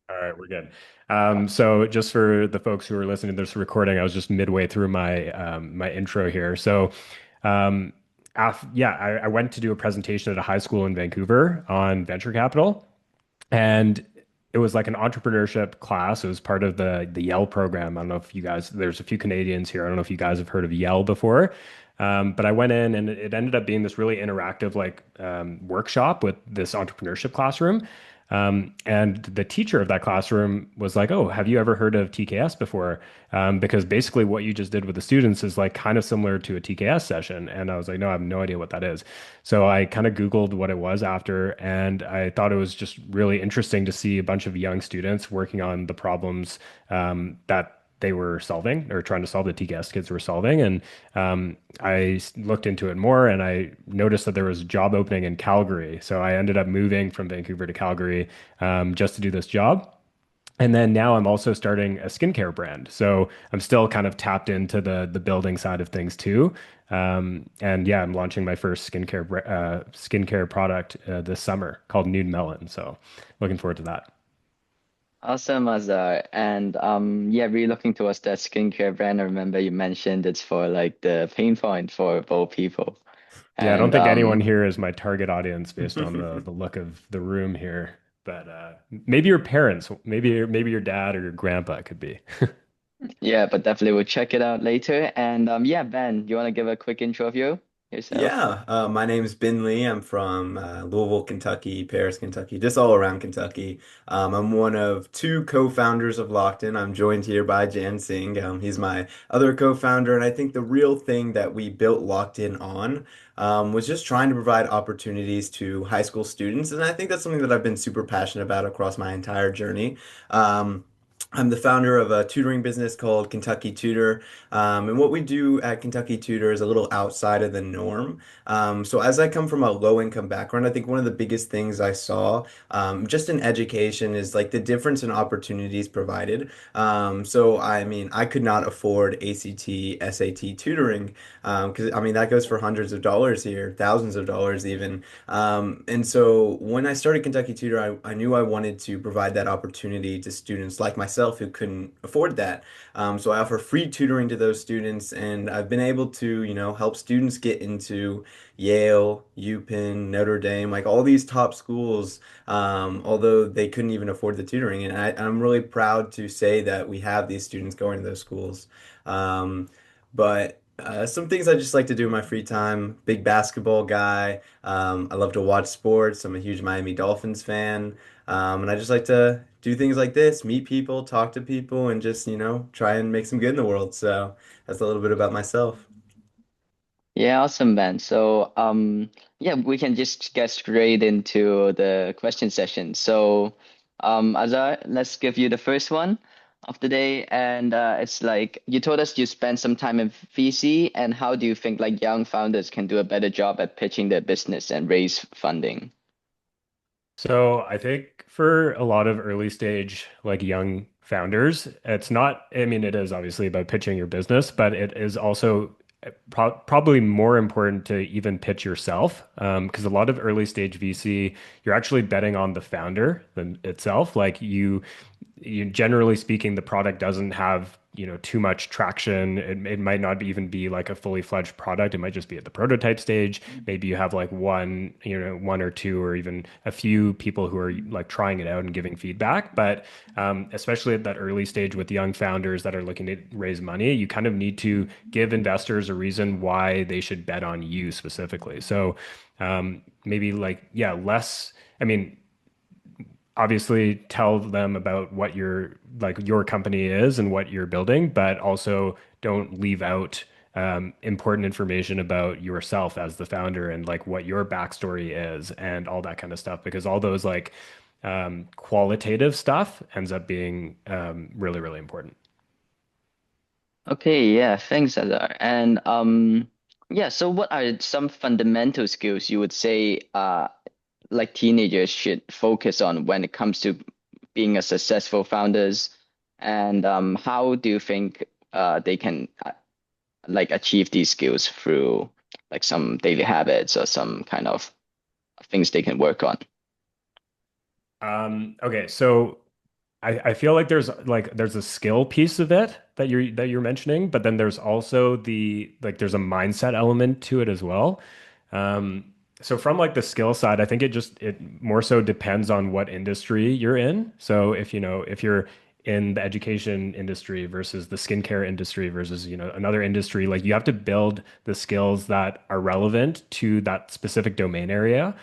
All right, we're good. So just for the folks who are listening to this recording, I was just midway through my intro here. So, um, yeah, I went to do a presentation at a high school in Vancouver on venture capital, and it was like an entrepreneurship class. It was part of the Yell program. I don't know if you guys, there's a few Canadians here. I don't know if you guys have heard of Yell before. But I went in and it ended up being this really interactive workshop with this entrepreneurship classroom. And the teacher of that classroom was like, "Oh, have you ever heard of TKS before?" Because basically what you just did with the students is like kind of similar to a TKS session. And I was like, "No, I have no idea what that is." So I kind of Googled what it was after, and I thought it was just really interesting to see a bunch of young students working on the problems that they were solving or trying to solve, the TKS kids were solving. And looked into it more and I noticed that there was a job opening in Calgary. So I ended up moving from Vancouver to Calgary just to do this job. And then now I'm also starting a skincare brand. So I'm still kind of tapped into the building side of things too. And yeah, I'm launching my first skincare product this summer called Nude Melon. So looking forward to that. Awesome, Azar. And yeah, really looking towards that skincare brand. I remember you mentioned it's for like the pain point for both people. Yeah, I don't And think anyone here is my target audience based on the look of the room here. But maybe your parents, maybe your dad or your grandpa could be. yeah, but definitely we'll check it out later. And yeah, Ben, you want to give a quick intro of yourself? Yeah, my name's Ben Lee. I'm from Louisville, Kentucky, Paris, Kentucky, just all around Kentucky. I'm one of two co-founders of LockedIn. I'm joined here by Jan Singh. He's my other co-founder, and I think the real thing that we built LockedIn on was just trying to provide opportunities to high school students, and I think that's something that I've been super passionate about across my entire journey. I'm the founder of a tutoring business called Kentucky Tutor. And what we do at Kentucky Tutor is a little outside of the norm. So, as I come from a low income background, I think one of the biggest things I saw just in education is like the difference in opportunities provided. So, I mean, I could not afford ACT, SAT tutoring because I mean, that goes for hundreds of dollars here, thousands of dollars even. And so when I started Kentucky Tutor, I knew I wanted to provide that opportunity to students like myself who couldn't afford that. So I offer free tutoring to those students, and I've been able to, help students get into Yale, UPenn, Notre Dame, like all these top schools, although they couldn't even afford the tutoring. And I'm really proud to say that we have these students going to those schools. But some things I just like to do in my free time. Big basketball guy. I love to watch sports. I'm a huge Miami Dolphins fan. And I just like to do things like this, meet people, talk to people, and just, try and make some good in the world. So that's a little bit about myself. Yeah, awesome, Ben. So yeah, we can just get straight into the question session. So Azar, let's give you the first one of the day. And it's like you told us you spent some time in VC, and how do you think like young founders can do a better job at pitching their business and raise funding? So I think for a lot of early stage, like young founders, it's not, I mean, it is obviously about pitching your business, but it is also probably more important to even pitch yourself. Because a lot of early stage VC, you're actually betting on the founder itself. You generally speaking, the product doesn't have, too much traction. It might not even be like a fully fledged product. It might just be at the prototype stage. Maybe you have like one or two or even a few people who are like trying it out and giving feedback. But especially at that early stage with young founders that are looking to raise money, you kind of need to give investors a reason why they should bet on you specifically. So maybe yeah, less. I mean, obviously tell them about what your company is and what you're building, but also don't leave out important information about yourself as the founder and like what your backstory is and all that kind of stuff, because all those qualitative stuff ends up being really, really important. Okay, yeah, thanks, Azar. And yeah, so what are some fundamental skills you would say like teenagers should focus on when it comes to being a successful founders? And how do you think they can like achieve these skills through like some daily habits or some kind of things they can work on? Okay, so I feel like there's a skill piece of it that you're mentioning, but then there's also there's a mindset element to it as well. Um, so from like the skill side, I think it more so depends on what industry you're in. So if you're in the education industry versus the skincare industry versus another industry, like you have to build the skills that are relevant to that specific domain area.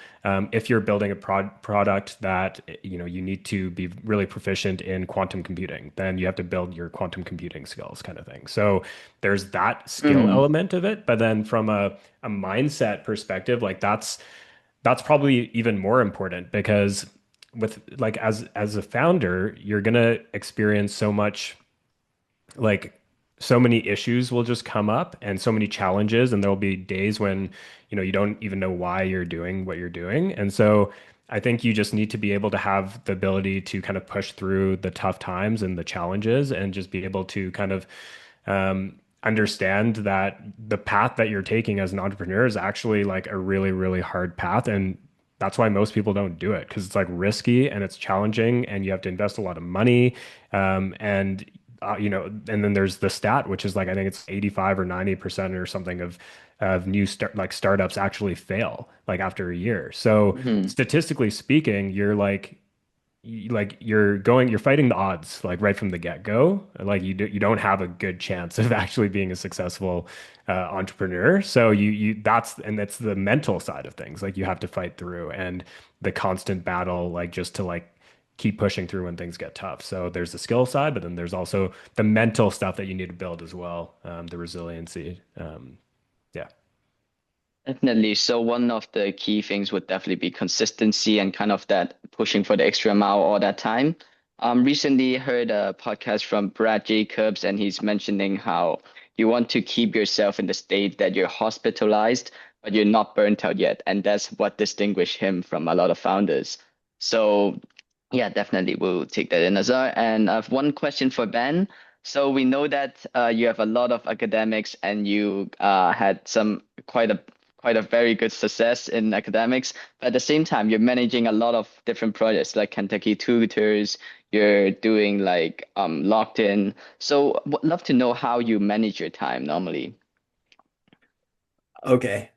If you're building a product that you need to be really proficient in quantum computing, then you have to build your quantum computing skills, kind of thing. So there's that skill Mm-hmm. element of it, but then from a mindset perspective, like that's probably even more important because with like as a founder, you're gonna experience like so many issues will just come up and so many challenges, and there'll be days when you don't even know why you're doing what you're doing. And so I think you just need to be able to have the ability to kind of push through the tough times and the challenges and just be able to kind of understand that the path that you're taking as an entrepreneur is actually like a really, really hard path. And that's why most people don't do it because it's like risky and it's challenging and you have to invest a lot of money. And and then there's the stat, which is like I think it's 85 or 90% or something of startups actually fail like after a year. So Mm-hmm. statistically speaking, you're fighting the odds like right from the get-go. Like you don't have a good chance of actually being a successful entrepreneur. So that's the mental side of things. Like you have to fight through and the constant battle, like just to like keep pushing through when things get tough. So there's the skill side, but then there's also the mental stuff that you need to build as well, the resiliency. Yeah. Definitely. So one of the key things would definitely be consistency and kind of that pushing for the extra mile all that time. Recently heard a podcast from Brad Jacobs, and he's mentioning how you want to keep yourself in the state that you're hospitalized, but you're not burnt out yet. And that's what distinguished him from a lot of founders. So yeah, definitely we'll take that in, Azar. And I have one question for Ben. So we know that you have a lot of academics and you had some quite a very good success in academics. But at the same time, you're managing a lot of different projects like Kentucky Tutors, you're doing like locked in. So would love to know how you manage your time normally. Okay.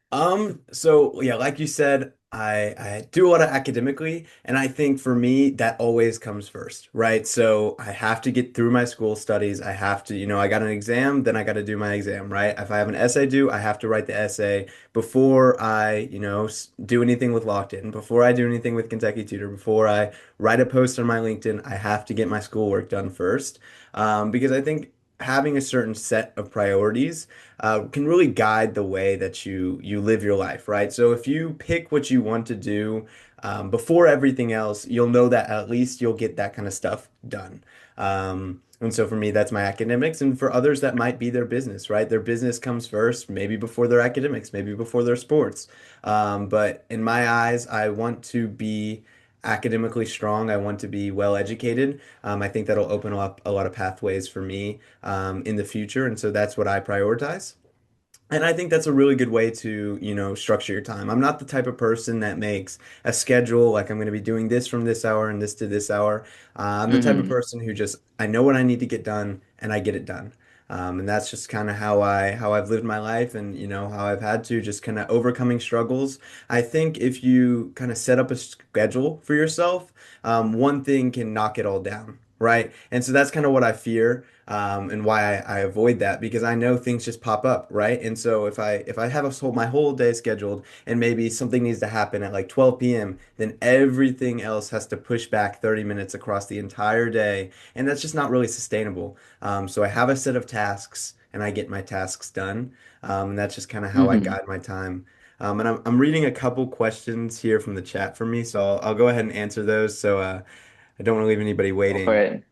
So yeah, like you said, I do a lot of academically, and I think for me that always comes first, right? So I have to get through my school studies. I have to, I got an exam, then I got to do my exam, right? If I have an essay due, I have to write the essay before I, do anything with LockedIn, before I do anything with Kentucky Tutor, before I write a post on my LinkedIn, I have to get my schoolwork done first. Because I think having a certain set of priorities can really guide the way that you live your life, right? So if you pick what you want to do before everything else, you'll know that at least you'll get that kind of stuff done. And so for me, that's my academics, and for others, that might be their business, right? Their business comes first, maybe before their academics, maybe before their sports. But in my eyes, I want to be academically strong. I want to be well educated. I think that'll open up a lot of pathways for me in the future, and so that's what I prioritize. And I think that's a really good way to, structure your time. I'm not the type of person that makes a schedule like I'm going to be doing this from this hour and this to this hour. I'm the type of Mm-hmm. person who just I know what I need to get done and I get it done. And that's just kind of how I've lived my life and how I've had to just kind of overcoming struggles. I think if you kind of set up a schedule for yourself, one thing can knock it all down, right? And so that's kind of what I fear and why I avoid that because I know things just pop up, right? And so if I have my whole day scheduled and maybe something needs to happen at like 12 p.m., then everything else has to push back 30 minutes across the entire day, and that's just not really sustainable. So I have a set of tasks and I get my tasks done, and that's just kind of how I Mm-hmm. guide my time. And I'm reading a couple questions here from the chat for me, so I'll go ahead and answer those. So I don't want to leave anybody Go for waiting. it.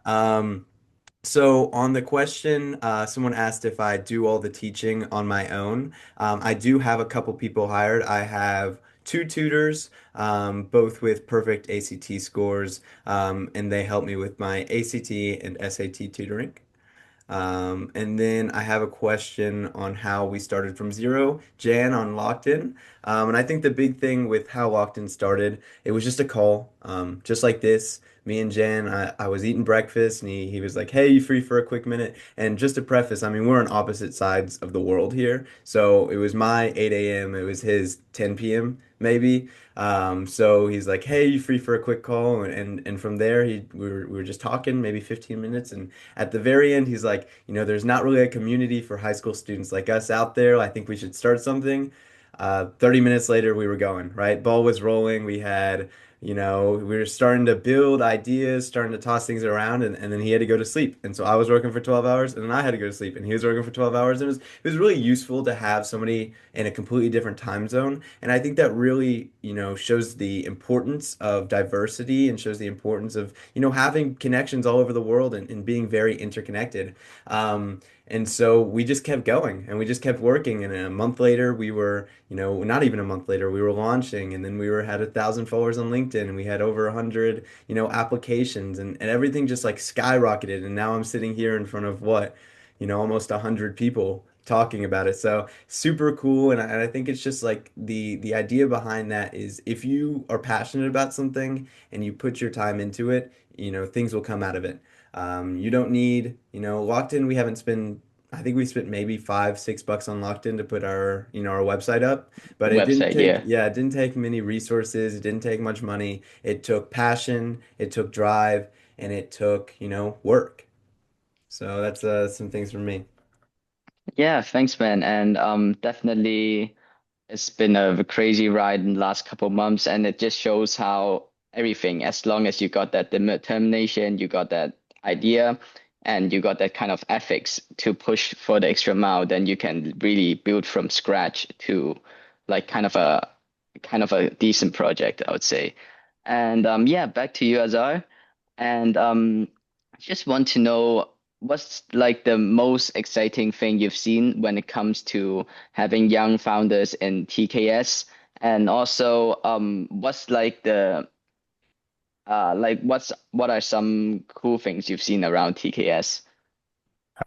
So on the question, someone asked if I do all the teaching on my own. I do have a couple people hired. I have two tutors, both with perfect ACT scores, and they help me with my ACT and SAT tutoring. And then I have a question on how we started from zero. Jan on LockedIn. And I think the big thing with how LockedIn started, it was just a call, just like this. me and Jan, I was eating breakfast and he was like, "Hey, you free for a quick minute?" And just to preface, I mean, we're on opposite sides of the world here. So it was my 8 a.m., it was his 10 p.m. maybe. So he's like, "Hey, you free for a quick call?" And from there, we were just talking maybe 15 minutes. And at the very end, he's like, "There's not really a community for high school students like us out there. I think we should start something." 30 minutes later, we were going, right? Ball was rolling. We were starting to build ideas, starting to toss things around, and then he had to go to sleep. And so I was working for 12 hours, and then I had to go to sleep, and he was working for 12 hours. And it was really useful to have somebody in a completely different time zone. And I think that really, shows the importance of diversity and shows the importance of, having connections all over the world and being very interconnected. And so we just kept going and we just kept working. And a month later, we were, not even a month later, we were launching. And then we had 1,000 followers on LinkedIn and we had over 100, applications and everything just like skyrocketed. And now I'm sitting here in front of what, almost 100 people talking about it. So super cool. And I think it's just like the idea behind that is if you are passionate about something and you put your time into it, things will come out of it. You don't need, locked in. We haven't spent, I think we spent maybe $5, $6 on locked in to put our website up, but it didn't Website, take, yeah. yeah, it didn't take many resources. It didn't take much money. It took passion, it took drive, and it took, work. So that's some things from me. Yeah, thanks, man. And definitely it's been a crazy ride in the last couple of months, and it just shows how everything, as long as you got that determination, you got that idea, and you got that kind of ethics to push for the extra mile, then you can really build from scratch to like kind of a decent project, I would say. And yeah, back to you, Azar. And I just want to know what's like the most exciting thing you've seen when it comes to having young founders in TKS, and also what's like the what are some cool things you've seen around TKS?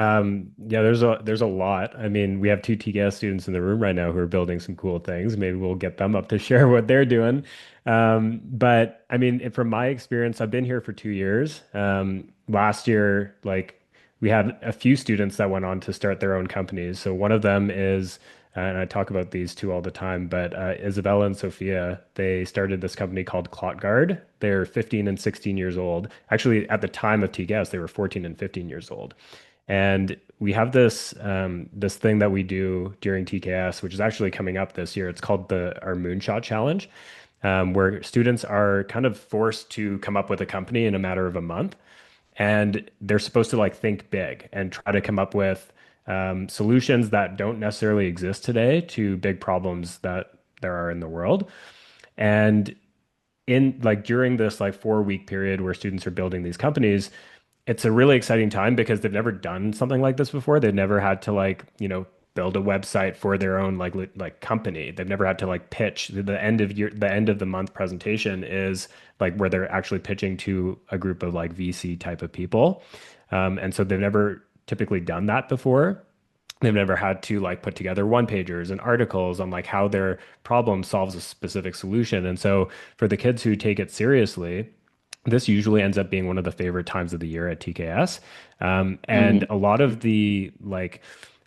Yeah, there's a lot. I mean, we have two TKS students in the room right now who are building some cool things. Maybe we'll get them up to share what they're doing. But I mean, from my experience, I've been here for 2 years. Last year, like we had a few students that went on to start their own companies. So one of them is, and I talk about these two all the time, but Isabella and Sophia, they started this company called Clot Guard. They're 15 and 16 years old. Actually, at the time of TKS, they were 14 and 15 years old. And we have this thing that we do during TKS, which is actually coming up this year. It's called our Moonshot Challenge, where students are kind of forced to come up with a company in a matter of a month, and they're supposed to like think big and try to come up with solutions that don't necessarily exist today to big problems that there are in the world. And in like during this like 4 week period where students are building these companies, it's a really exciting time because they've never done something like this before. They've never had to like, build a website for their own like company. They've never had to like pitch. The end of the month presentation is like where they're actually pitching to a group of like VC type of people. And so they've never typically done that before. They've never had to like put together one pagers and articles on like how their problem solves a specific solution. And so for the kids who take it seriously, this usually ends up being one of the favorite times of the year at TKS. And Mm. a lot of the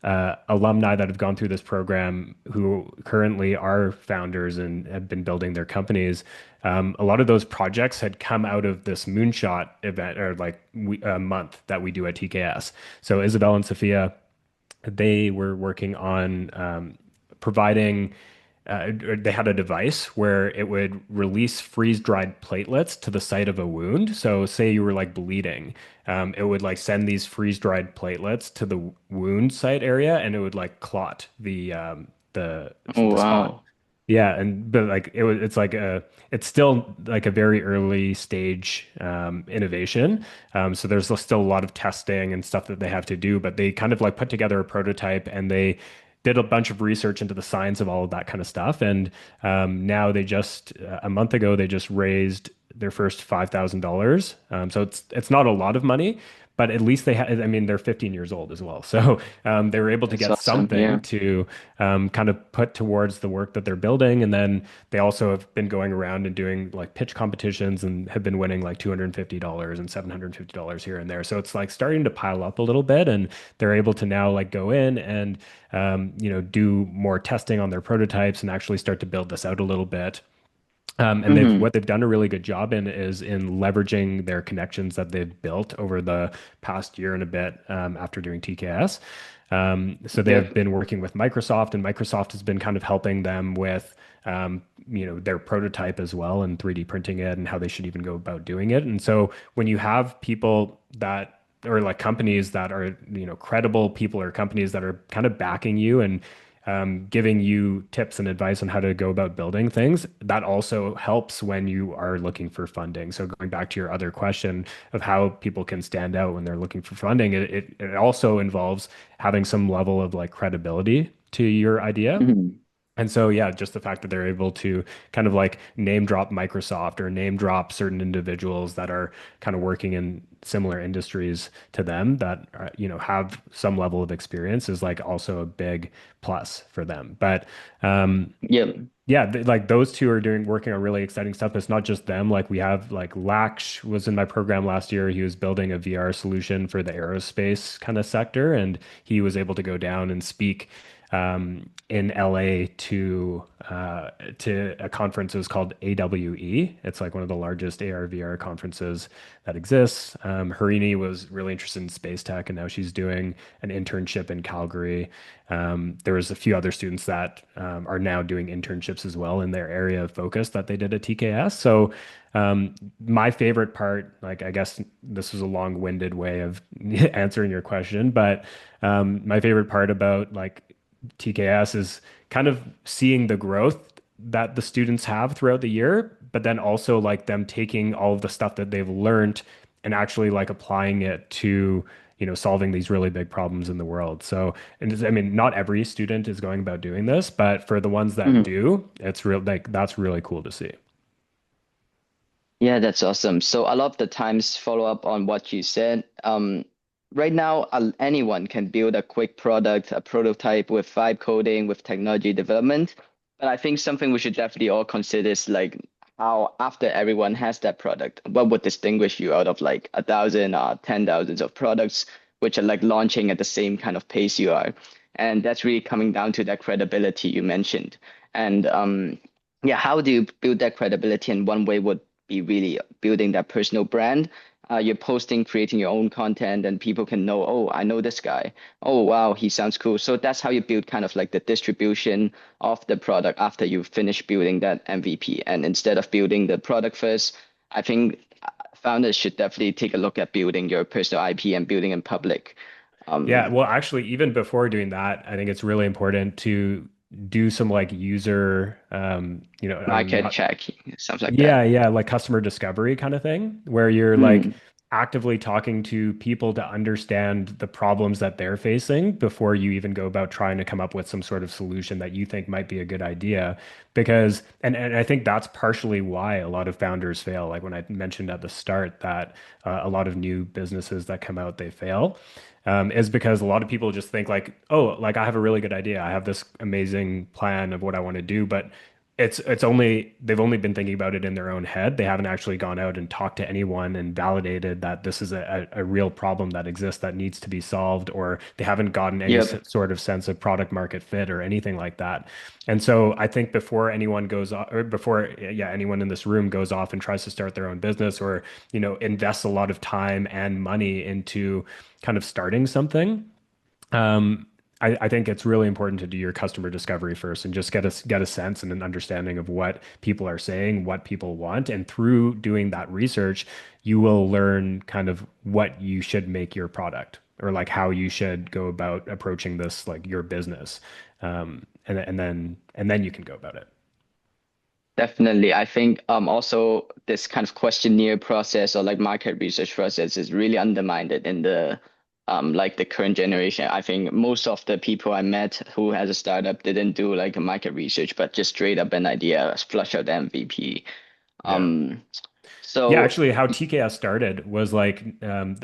alumni that have gone through this program who currently are founders and have been building their companies, a lot of those projects had come out of this moonshot event or like a month that we do at TKS. So Isabel and Sophia, they were working on providing they had a device where it would release freeze-dried platelets to the site of a wound. So say you were like bleeding, it would like send these freeze-dried platelets to the wound site area and it would like clot Oh the spot. wow. Yeah, but like it's still like a very early stage innovation. So there's still a lot of testing and stuff that they have to do, but they kind of like put together a prototype and they did a bunch of research into the science of all of that kind of stuff. And now a month ago they just raised their first $5,000. So it's not a lot of money, but at least I mean, they're 15 years old as well. So they were able to That's get awesome. something Yeah. to kind of put towards the work that they're building. And then they also have been going around and doing like pitch competitions and have been winning like $250 and $750 here and there. So it's like starting to pile up a little bit, and they're able to now like go in and do more testing on their prototypes and actually start to build this out a little bit. And they've Hmm. what they've done a really good job in is in leveraging their connections that they've built over the past year and a bit after doing TKS. So they've Yep. been working with Microsoft, and Microsoft has been kind of helping them with their prototype as well and 3D printing it and how they should even go about doing it. And so when you have people that or like companies that are credible people or companies that are kind of backing you and giving you tips and advice on how to go about building things. That also helps when you are looking for funding. So going back to your other question of how people can stand out when they're looking for funding, it also involves having some level of like credibility to your idea. Hmm. And so, yeah, just the fact that they're able to kind of like name drop Microsoft or name drop certain individuals that are kind of working in similar industries to them that have some level of experience is like also a big plus for them. But Yep. yeah, like those two are doing working on really exciting stuff. It's not just them. Like we have like Laksh was in my program last year. He was building a VR solution for the aerospace kind of sector, and he was able to go down and speak in LA to a conference. It was called AWE. It's like one of the largest AR VR conferences that exists. Harini was really interested in space tech, and now she's doing an internship in Calgary. There was a few other students that are now doing internships as well in their area of focus that they did at TKS. So my favorite part, like I guess this was a long-winded way of answering your question, but my favorite part about like TKS is kind of seeing the growth that the students have throughout the year, but then also like them taking all of the stuff that they've learned and actually like applying it to, solving these really big problems in the world. So, I mean, not every student is going about doing this, but for the ones that Hmm. do, it's real like that's really cool to see. Yeah, that's awesome. So a lot of the times follow up on what you said. Right now, anyone can build a quick product, a prototype with vibe coding, with technology development. But I think something we should definitely all consider is like how after everyone has that product, what would distinguish you out of like 1,000 or 10,000s of products, which are like launching at the same kind of pace you are. And that's really coming down to that credibility you mentioned. And yeah, how do you build that credibility? And one way would be really building that personal brand. You're posting, creating your own content, and people can know, oh, I know this guy. Oh, wow, he sounds cool. So that's how you build kind of like the distribution of the product after you finish building that MVP. And instead of building the product first, I think founders should definitely take a look at building your personal IP and building in public. Yeah, Um, well, actually, even before doing that, I think it's really important to do some like user, Market check, something like that. yeah, like customer discovery kind of thing, where you're like Mm, actively talking to people to understand the problems that they're facing before you even go about trying to come up with some sort of solution that you think might be a good idea. Because, and I think that's partially why a lot of founders fail. Like when I mentioned at the start that a lot of new businesses that come out, they fail. Is because a lot of people just think like, oh, like I have a really good idea. I have this amazing plan of what I want to do, but it's only they've only been thinking about it in their own head. They haven't actually gone out and talked to anyone and validated that this is a real problem that exists that needs to be solved, or they haven't gotten any yep, sort of sense of product market fit or anything like that. And so I think before anyone goes off, or before yeah, anyone in this room goes off and tries to start their own business or, invests a lot of time and money into kind of starting something, um, I think it's really important to do your customer discovery first and just get a sense and an understanding of what people are saying, what people want. And through doing that research, you will learn kind of what you should make your product or like how you should go about approaching this, like your business. And then you can go about it. definitely. I think also this kind of questionnaire process or like market research process is really undermined in the like the current generation. I think most of the people I met who has a startup didn't do like a market research, but just straight up an idea, flush out the MVP. Yeah. Um, Yeah, So, actually, how TKS started was like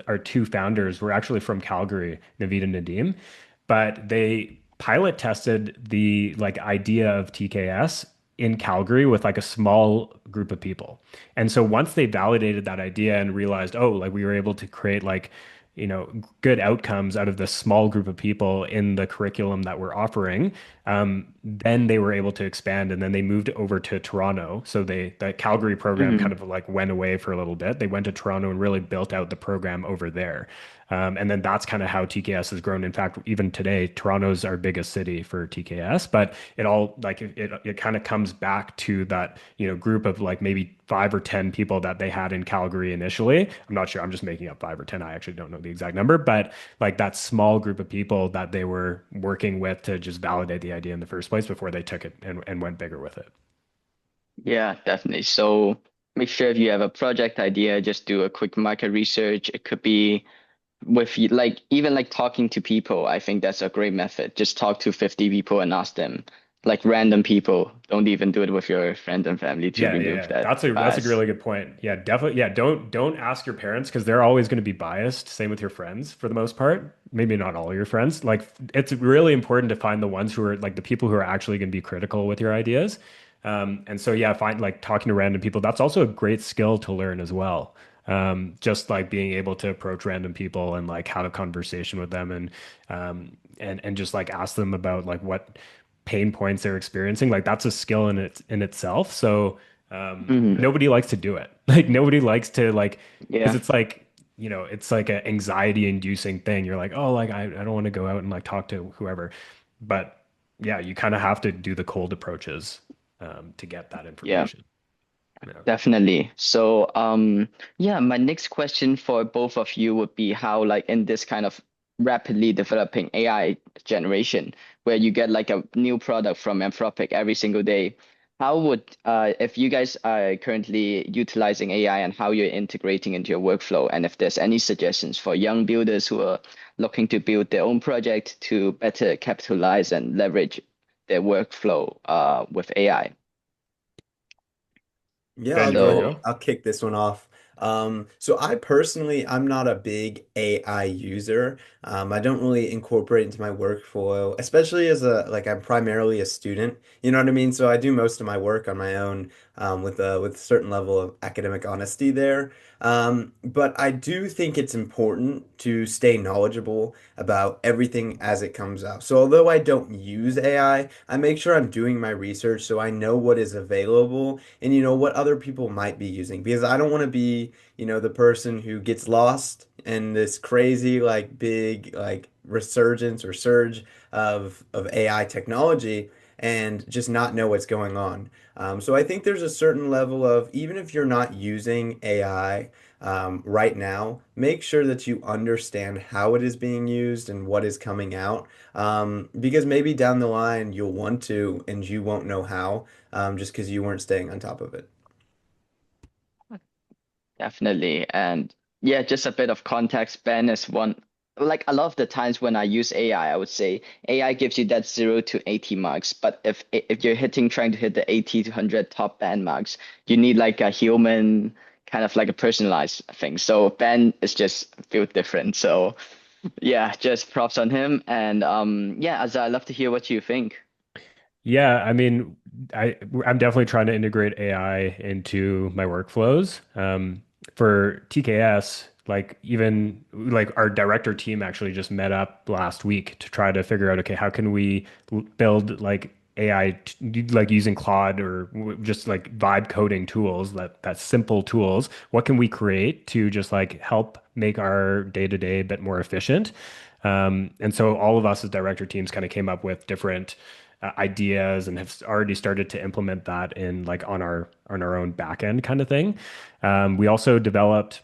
our two founders were actually from Calgary, Naveed and Nadeem, but they pilot tested the like idea of TKS in Calgary with like a small group of people. And so once they validated that idea and realized, oh, like we were able to create like, good outcomes out of this small group of people in the curriculum that we're offering, then they were able to expand and then they moved over to Toronto. So that Calgary program kind mhm. of like went away for a little bit. They went to Toronto and really built out the program over there. And then that's kind of how TKS has grown. In fact, even today, Toronto's our biggest city for TKS, but it all like it kind of comes back to that, group of like maybe 5 or 10 people that they had in Calgary initially. I'm not sure. I'm just making up 5 or 10. I actually don't know the exact number, but like that small group of people that they were working with to just validate the idea in the first place before they took it and went bigger with it. Yeah, definitely. So make sure if you have a project idea, just do a quick market research. It could be with like even like talking to people. I think that's a great method. Just talk to 50 people and ask them, like random people. Don't even do it with your friends and family to Yeah, yeah, remove yeah. that That's a bias. really good point. Yeah, definitely. Yeah, don't ask your parents because they're always going to be biased. Same with your friends for the most part. Maybe not all your friends. Like it's really important to find the ones who are like the people who are actually going to be critical with your ideas. And so yeah, find like talking to random people. That's also a great skill to learn as well. Just like being able to approach random people and like have a conversation with them and just like ask them about like what pain points they're experiencing. Like that's a skill in itself. So Hmm. nobody likes to do it. Like nobody likes to like because Yeah, it's like it's like an anxiety inducing thing. You're like, oh, like I don't want to go out and like talk to whoever. But yeah, you kind of have to do the cold approaches to get that yeah. information. Yeah. Definitely. So, yeah, my next question for both of you would be how, like, in this kind of rapidly developing AI generation, where you get like a new product from Anthropic every single day, how would, if you guys are currently utilizing AI and how you're integrating into your workflow, and if there's any suggestions for young builders who are looking to build their own project to better capitalize and leverage their workflow, with AI. Yeah, Ben, I'll you go want to ahead. So, go? I'll kick this one off. So I personally, I'm not a big AI user. I don't really incorporate into my workflow, especially as I'm primarily a student. You know what I mean? So I do most of my work on my own, with a certain level of academic honesty there. But I do think it's important to stay knowledgeable about everything as it comes out. So although I don't use I make sure I'm doing my research so I know what is available and what other people might be using because I don't want to be, the person who gets lost in this crazy like big like resurgence or surge of AI technology and just not know what's going on. So I think there's a certain level of even if you're not using AI right now, make sure that you understand how it is being used and what is coming out. Because maybe down the line you'll want to and you won't know how, just because you weren't staying on top of it. definitely. And yeah, just a bit of context. Ben is one, like a lot of the times when I use AI, I would say AI gives you that 0 to 80 marks. But if you're hitting, trying to hit the 80 to 100 top band marks, you need like a human, kind of like a personalized thing. So Ben is just built different. So yeah, just props on him. And yeah, Azar, I'd love to hear what you think. Yeah, I mean, I'm definitely trying to integrate AI into my workflows. For TKS, like even like our director team actually just met up last week to try to figure out, okay, how can we build like AI, like using Claude or just like vibe coding tools, that simple tools. What can we create to just like help make our day to day a bit more efficient? And so all of us as director teams kind of came up with different ideas and have already started to implement that in like on our own back end kind of thing. We also developed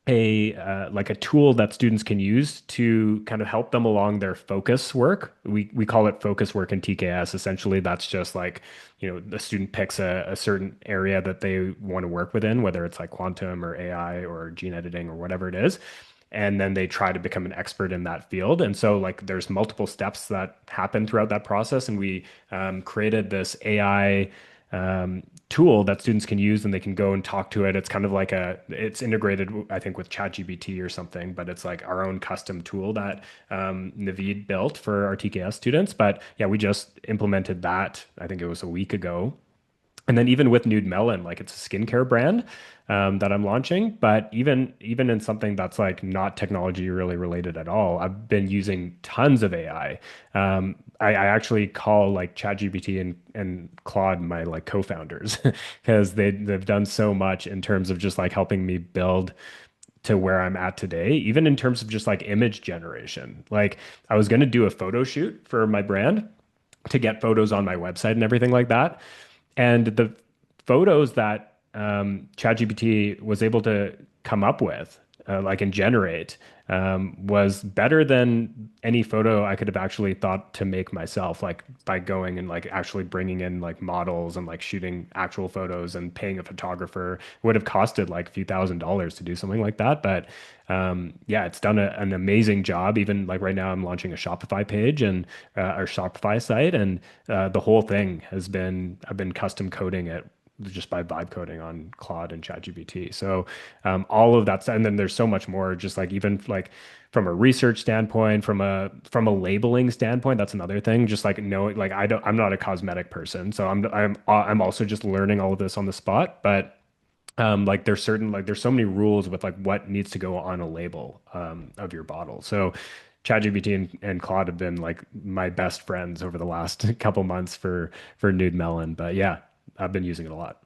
a like a tool that students can use to kind of help them along their focus work. We call it focus work in TKS. Essentially, that's just like, the student picks a certain area that they want to work within, whether it's like quantum or AI or gene editing or whatever it is. And then they try to become an expert in that field. And so like there's multiple steps that happen throughout that process. And we created this AI tool that students can use and they can go and talk to it. It's kind of like it's integrated, I think, with ChatGPT or something, but it's like our own custom tool that Naveed built for our TKS students. But yeah, we just implemented that, I think it was a week ago. And then even with Nude Melon, like it's a skincare brand that I'm launching, but even in something that's like not technology really related at all, I've been using tons of AI. I actually call like ChatGPT and Claude my like co-founders because they've done so much in terms of just like helping me build to where I'm at today, even in terms of just like image generation. Like I was going to do a photo shoot for my brand to get photos on my website and everything like that. And the photos that ChatGPT was able to come up with, like and generate, was better than any photo I could have actually thought to make myself, like by going and like actually bringing in like models and like shooting actual photos and paying a photographer. It would have costed like a few $1,000s to do something like that. But yeah, it's done an amazing job. Even like right now, I'm launching a Shopify page and our Shopify site, and the whole thing has been I've been custom coding it just by vibe coding on Claude and ChatGPT. So all of that, and then there's so much more. Just like even like from a research standpoint, from a labeling standpoint, that's another thing. Just like knowing, like I'm not a cosmetic person, so I'm also just learning all of this on the spot, but. Like there's so many rules with like what needs to go on a label of your bottle. So ChatGPT and Claude have been like my best friends over the last couple months for Nude Melon. But yeah, I've been using it a lot.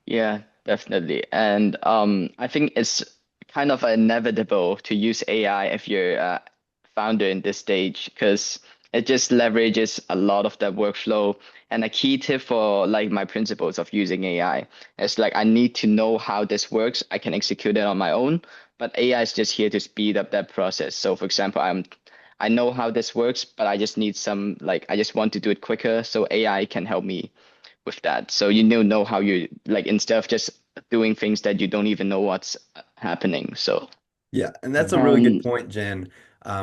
Yeah, definitely. And I think it's kind of inevitable to use AI if you're a founder in this stage because it just leverages a lot of that workflow. And a key tip for like my principles of using AI is like I need to know how this works. I can execute it on my own, but AI is just here to speed up that process. So for example, I know how this works, but I just need some like I just want to do it quicker, so AI can help me with that. So you know how you like instead of just doing things that you don't even know what's happening. So Yeah, and that's a Mhm. really good and point, Jen.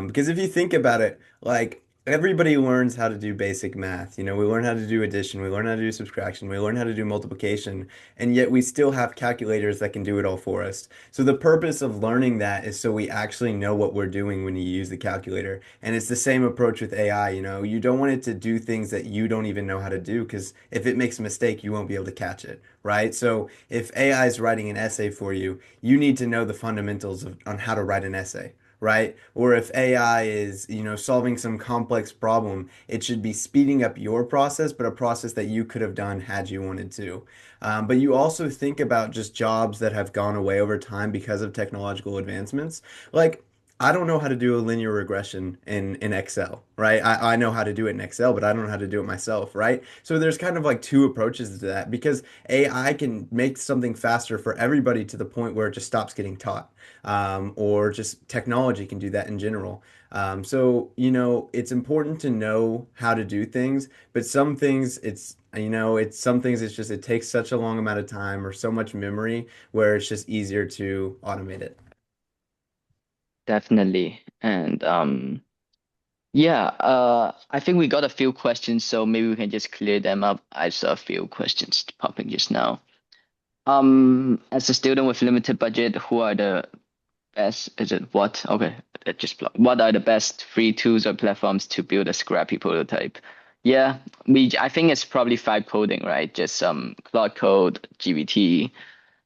Because if you think about it, like everybody learns how to do basic math. You know, we learn how to do addition, we learn how to do subtraction, we learn how to do multiplication, and yet we still have calculators that can do it all for us. So the purpose of learning that is so we actually know what we're doing when you use the calculator. And it's the same approach with AI, you know, you don't want it to do things that you don't even know how to do, because if it makes a mistake, you won't be able to catch it, right? So if AI is writing an essay for you, you need to know the fundamentals on how to write an essay, right? Or if AI is, you know, solving some complex problem, it should be speeding up your process, but a process that you could have done had you wanted to. But you also think about just jobs that have gone away over time because of technological advancements. Like, I don't know how to do a linear regression in Excel, right? I know how to do it in Excel, but I don't know how to do it myself, right? So there's kind of like two approaches to that because AI can make something faster for everybody to the point where it just stops getting taught. Or just technology can do that in general. So, you know, it's important to know how to do things, but some things it's some things it's just, it takes such a long amount of time or so much memory where it's just easier to automate it. definitely. And yeah, I think we got a few questions, so maybe we can just clear them up. I saw a few questions popping just now. As a student with limited budget, who are the best? Is it what? Okay, it just blocked. What are the best free tools or platforms to build a scrappy prototype? Yeah, I think it's probably five coding, right? Just some Claude Code, GBT.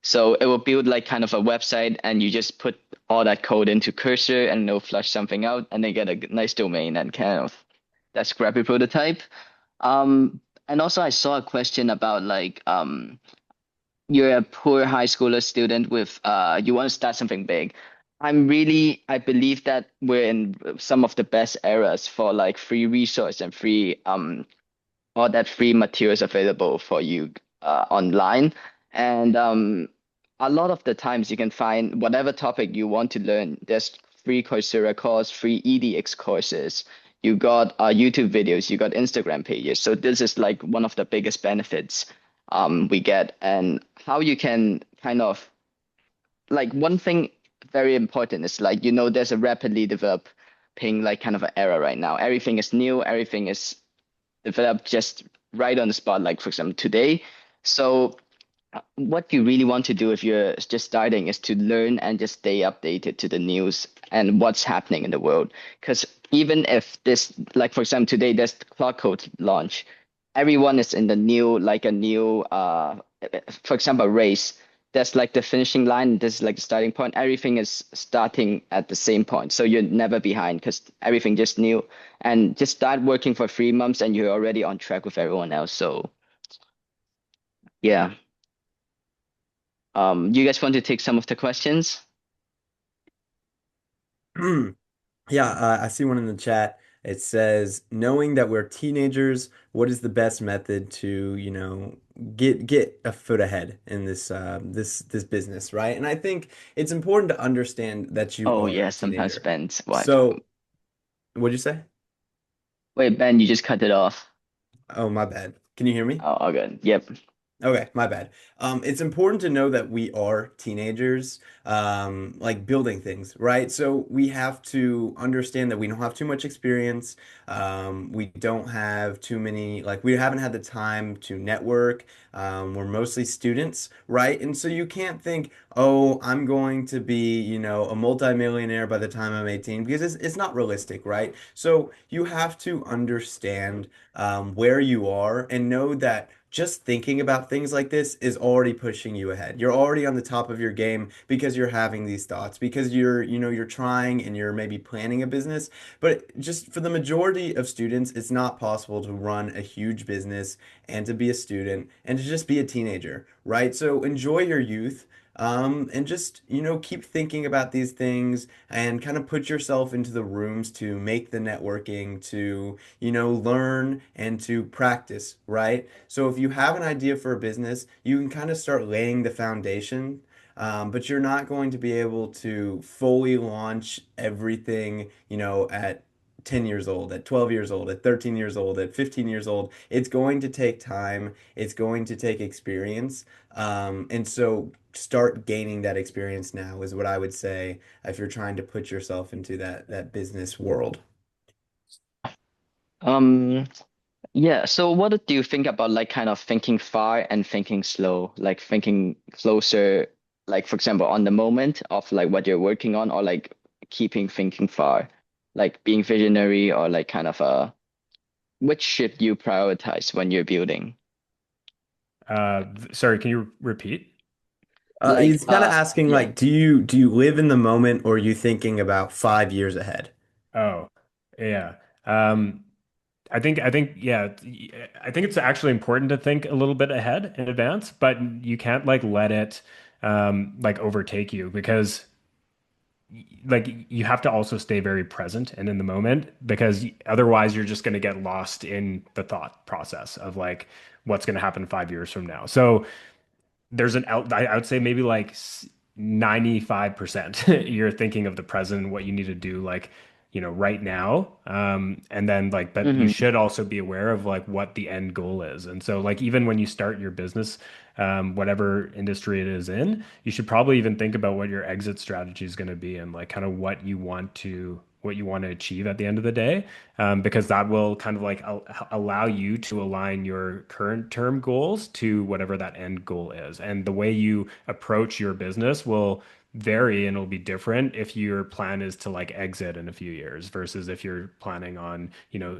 So it will build like kind of a website, and you just put all that code into Cursor, and it'll flush something out, and they get a nice domain and kind of that scrappy prototype. And also I saw a question about like you're a poor high schooler student with you want to start something big. I believe that we're in some of the best eras for like free resource and free all that free materials available for you online. And a lot of the times you can find whatever topic you want to learn. There's free Coursera course, free EDX courses. You got YouTube videos, you got Instagram pages. So this is like one of the biggest benefits we get, and how you can kind of like one thing very important is like there's a rapidly developing like kind of an era right now. Everything is new, everything is developed just right on the spot, like for example today. So what you really want to do if you're just starting is to learn and just stay updated to the news and what's happening in the world. Because even if this, like for example, today there's cloud code launch, everyone is in the new, like a new, for example, race. That's like the finishing line. This is like the starting point. Everything is starting at the same point, so you're never behind because everything just new. And just start working for 3 months, and you're already on track with everyone else. So yeah. You guys want to take some of the questions? Yeah, I see one in the chat. It says, knowing that we're teenagers, what is the best method to, get a foot ahead in this business, right? And I think it's important to understand that you Oh are yeah, a sometimes teenager. Ben's what? So, what'd you say? Wait, Ben, you just cut it off. Oh, my bad. Can you hear me? Oh, all good. Yep. Okay, my bad. It's important to know that we are teenagers, like building things, right? So we have to understand that we don't have too much experience. We don't have too many, like we haven't had the time to network. We're mostly students, right? And so you can't think, oh, I'm going to be, a multimillionaire by the time I'm 18, because it's not realistic, right? So you have to understand where you are and know that just thinking about things like this is already pushing you ahead. You're already on the top of your game because you're having these thoughts, because you're trying and you're maybe planning a business. But just for the majority of students, it's not possible to run a huge business and to be a student and to just be a teenager, right? So enjoy your youth. And just, keep thinking about these things and kind of put yourself into the rooms to make the networking, to, learn and to practice, right? So if you have an idea for a business, you can kind of start laying the foundation, but you're not going to be able to fully launch everything, at 10 years old, at 12 years old, at 13 years old, at 15 years old. It's going to take time. It's going to take experience. And so start gaining that experience now is what I would say if you're trying to put yourself into that business world. Um, yeah, so what do you think about like kind of thinking far and thinking slow? Like thinking closer, like for example, on the moment of like what you're working on, or like keeping thinking far, like being visionary, or like kind of which should you prioritize when you're building? Sorry, can you repeat? Like He's kind of asking yeah. like, do you live in the moment or are you thinking about 5 years ahead? Oh, yeah. Um, I think yeah, I think it's actually important to think a little bit ahead in advance, but you can't like let it like overtake you because like you have to also stay very present and in the moment because otherwise you're just going to get lost in the thought process of like what's going to happen 5 years from now. So there's an out I would say maybe like 95% you're thinking of the present, what you need to do like, right now. And then like, but you Mm-hmm. should also be aware of like what the end goal is. And so like, even when you start your business, whatever industry it is in, you should probably even think about what your exit strategy is going to be and like kind of what you want to achieve at the end of the day, because that will kind of like allow you to align your current term goals to whatever that end goal is. And the way you approach your business will vary and it'll be different if your plan is to like exit in a few years versus if you're planning on,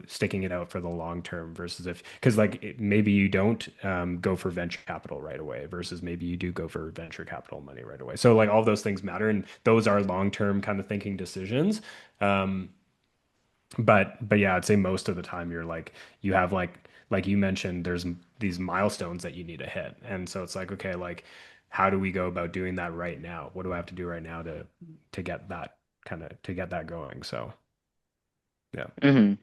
sticking it out for the long term versus because like maybe you don't go for venture capital right away versus maybe you do go for venture capital money right away. So like all those things matter and those are long term kind of thinking decisions. Um, but yeah, I'd say most of the time you're like you have like you mentioned, there's these milestones that you need to hit. And so it's like, okay, like how do we go about doing that right now? What do I have to do right now to get that to get that going? So yeah. Mm-hmm.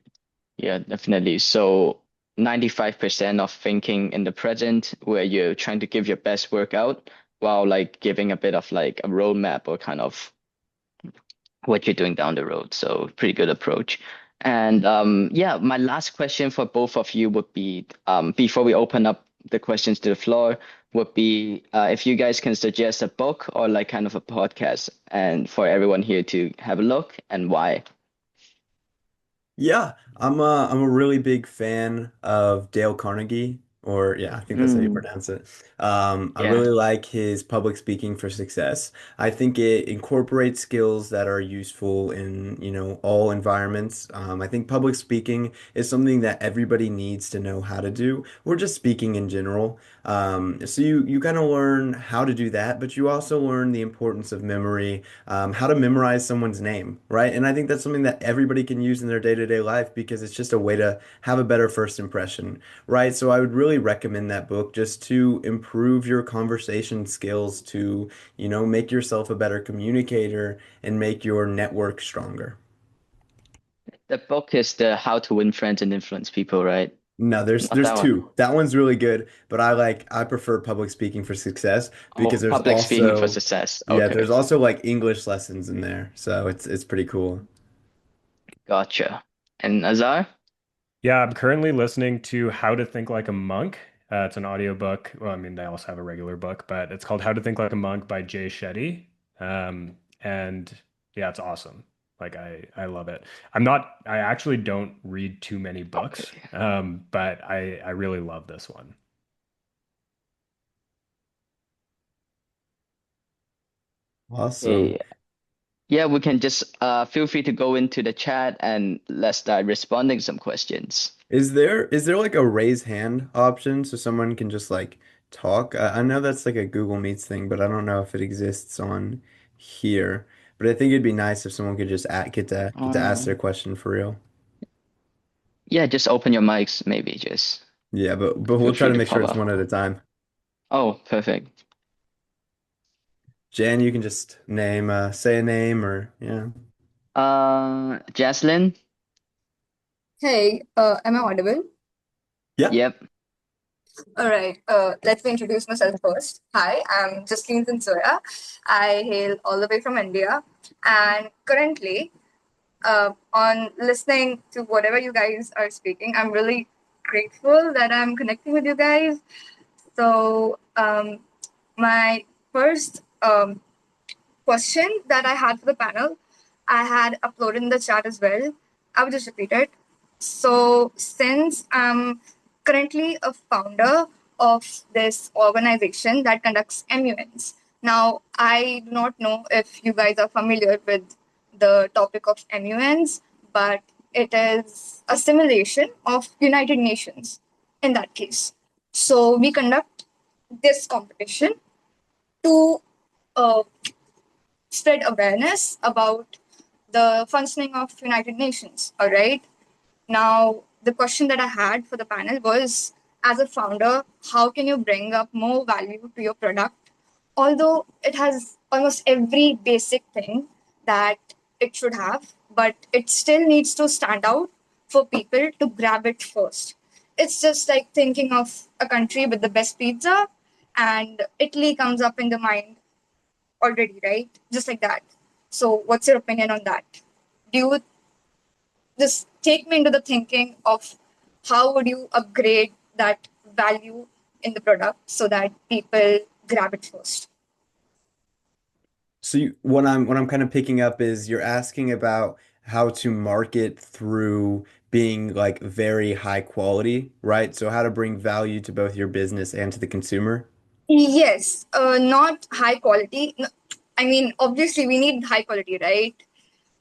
Yeah, definitely. So 95% of thinking in the present where you're trying to give your best work out while like giving a bit of like a roadmap or kind of what you're doing down the road. So pretty good approach. And yeah, my last question for both of you would be before we open up the questions to the floor would be if you guys can suggest a book or like kind of a podcast and for everyone here to have a look and why. Yeah, I'm a really big fan of Dale Carnegie, or yeah, I think that's how you Mm, pronounce it. I yeah. really like his public speaking for success. I think it incorporates skills that are useful in, all environments. I think public speaking is something that everybody needs to know how to do, or just speaking in general. So you kind of learn how to do that, but you also learn the importance of memory, how to memorize someone's name, right? And I think that's something that everybody can use in their day-to-day life because it's just a way to have a better first impression, right? So I would really recommend that book just to improve your conversation skills, to, make yourself a better communicator and make your network stronger. The book is the How to Win Friends and Influence People, right? No, there's Not there's that one. two. That one's really good, but I prefer public speaking for success Oh, because there's Public Speaking for also Success. yeah, Okay, there's also like English lessons in there. So it's pretty cool. gotcha. And Azar? Yeah, I'm currently listening to How to Think Like a Monk. It's an audiobook. Well, I mean, they also have a regular book, but it's called How to Think Like a Monk by Jay Shetty. And yeah, it's awesome. Like I love it. I actually don't read too many books, Okay. but I really love this one. Awesome. Okay. Yeah, we can just feel free to go into the chat and let's start responding some questions. Is there like a raise hand option so someone can just like talk? I know that's like a Google Meets thing, but I don't know if it exists on here. But I think it'd be nice if someone could just get to ask their Um, question for real. yeah, just open your mics, maybe just Yeah, but feel we'll try free to to make sure pop it's one up. at a time. Oh, perfect. Jan, you can just say a name or yeah. Jaslyn? Hey, am I audible? Yeah. Yep. All right, let me introduce myself first. Hi, I'm Justine Sinsoya. I hail all the way from India, and currently, on listening to whatever you guys are speaking, I'm really grateful that I'm connecting with you guys. So, my first question that I had for the panel, I had uploaded in the chat as well. I will just repeat it. So, since I'm currently a founder of this organization that conducts MUNs, now I do not know if you guys are familiar with the topic of MUNs, but it is a simulation of United Nations in that case. So, we conduct this competition to uh, spread awareness about the functioning of United Nations. All right. Now, the question that I had for the panel was, as a founder, how can you bring up more value to your product? Although it has almost every basic thing that it should have, but it still needs to stand out for people to grab it first. It's just like thinking of a country with the best pizza, and Italy comes up in the mind already, right? Just like that. So, what's your opinion on that? Do you just take me into the thinking of how would you upgrade that value in the product so that people grab it first? So what I'm kind of picking up is you're asking about how to market through being like very high quality, right? So how to bring value to both your business and to the consumer. Yes, not high quality. I mean, obviously, we need high quality, right?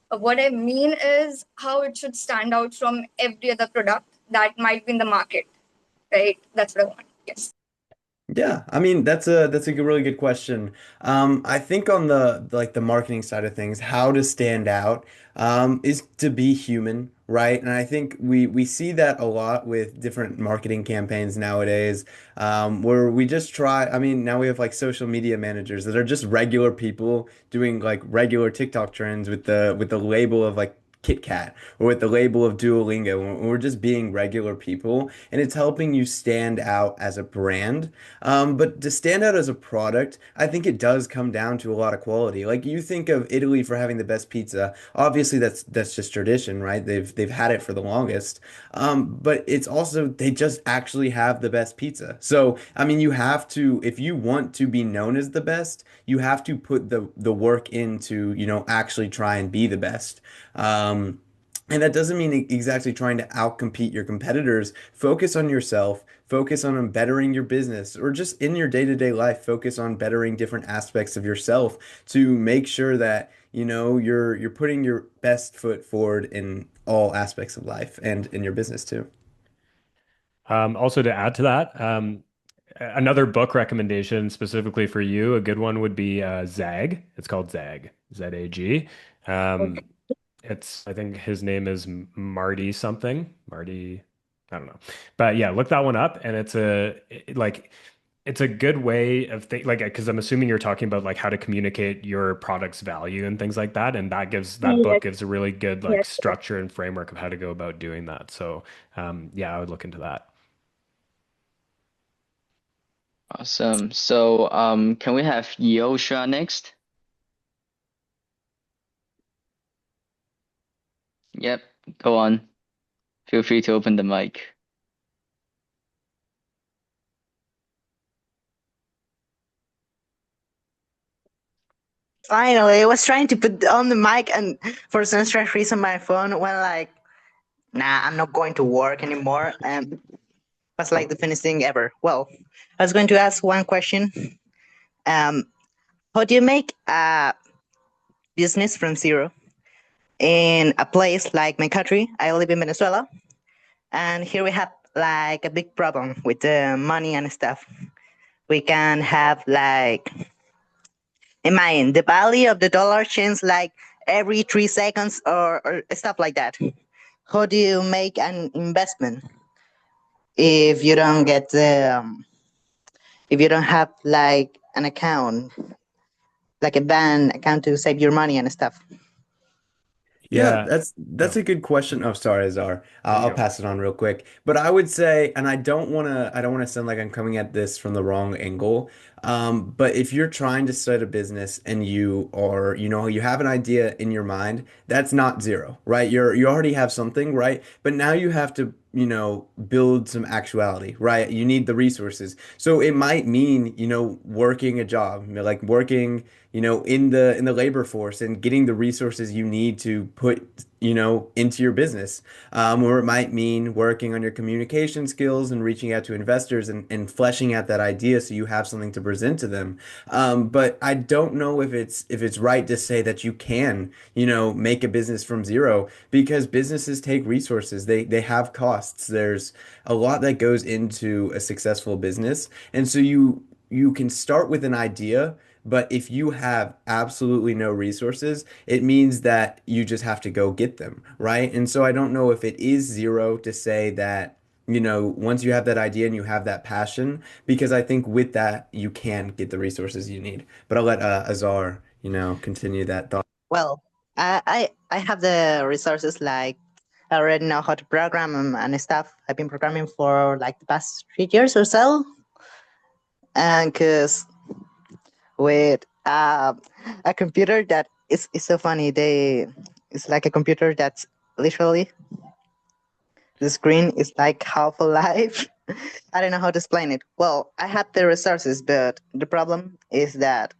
What I mean is how it should stand out from every other product that might be in the market, right? That's what I want. Yes. Yeah, I mean that's a really good question. I think on the marketing side of things, how to stand out is to be human, right? And I think we see that a lot with different marketing campaigns nowadays, where we just try. I mean, now we have like social media managers that are just regular people doing like regular TikTok trends with the label of like Kit Kat or with the label of Duolingo. And we're just being regular people, and it's helping you stand out as a brand. But to stand out as a product, I think it does come down to a lot of quality. Like you think of Italy for having the best pizza. Obviously, that's just tradition, right? They've had it for the longest. But it's also they just actually have the best pizza. So I mean, you have to if you want to be known as the best, you have to put the work into actually try and be the best. Um, And that doesn't mean exactly trying to outcompete your competitors. Focus on yourself, focus on bettering your business, or just in your day-to-day life, focus on bettering different aspects of yourself to make sure that, you're putting your best foot forward in all aspects of life and in your business too. Also, to add to that, another book recommendation specifically for you, a good one would be Zag. It's called Zag, Z-A-G. Okay. Um, I think his name is Marty something. Marty, I don't know. But yeah, look that one up. And it's a good way of like, because I'm assuming you're talking about like how to communicate your product's value and things like that. And that Yes, book gives a really good like yes. structure and framework of how to go about doing that. So yeah, I would look into that. Awesome. So, can we have Yosha next? Yep, go on. Feel free to open the mic. Finally, I was trying to put on the mic, and for some strange reason, my phone went like, "Nah, I'm not going to work anymore," and was like the funniest thing ever. Well, I was going to ask one question. Um, how do you make a business from zero in a place like my country? I live in Venezuela, and here we have like a big problem with the money and stuff. We can have like, imagine the value of the dollar change like every 3 seconds or stuff like that. How do you make an investment if you don't get if you don't have like an account, like a bank account to save your money and stuff? Yeah, Yeah. that's Oh, a good question. Oh, sorry, Azar. there you I'll go. pass it on real quick. But I would say, and I don't wanna sound like I'm coming at this from the wrong angle. But if you're trying to start a business and you have an idea in your mind, that's not zero, right? You already have something, right? But now you have to, build some actuality, right? You need the resources. So it might mean, working a job, like working in the labor force and getting the resources you need to put, into your business. Or it might mean working on your communication skills and reaching out to investors and fleshing out that idea so you have something to present to them. But I don't know if it's right to say that you can, make a business from zero because businesses take resources. They have costs. There's a lot that goes into a successful business. And so you can start with an idea, but if you have absolutely no resources, it means that you just have to go get them, right? And so I don't know if it is zero to say that, once you have that idea and you have that passion, because I think with that, you can get the resources you need. But I'll let Azar, continue that thought. Well, I have the resources like I already know how to program and stuff. I've been programming for like the past 3 years or so, and because with a computer that is so funny. It's like a computer that's literally the screen is like half alive. I don't know how to explain it. Well, I have the resources, but the problem is that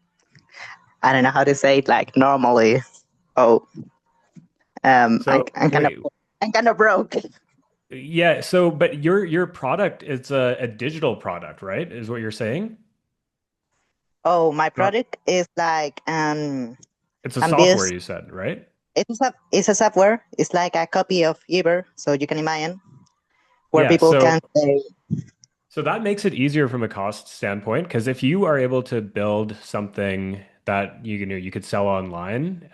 I don't know how to say it like normally. Oh, So wait, I'm kind of broke. yeah. So, but your product is a digital product, right? Is what you're saying? Oh, my Not. product is like It's a software this. you said, right? It's a software. It's like a copy of Uber, so you can imagine where Yeah. people can say, So that makes it easier from a cost standpoint because if you are able to build something that you could sell online,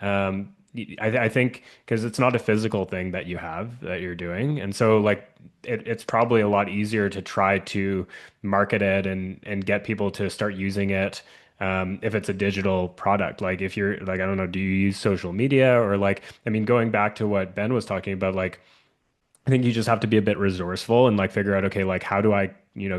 I think because it's not a physical thing that you have that you're doing, and so like it's probably a lot easier to try to market it and get people to start using it. If it's a digital product, like if you're like, I don't know, do you use social media or like, I mean, going back to what Ben was talking about, like I think you just have to be a bit resourceful and like figure out, okay, like how do I,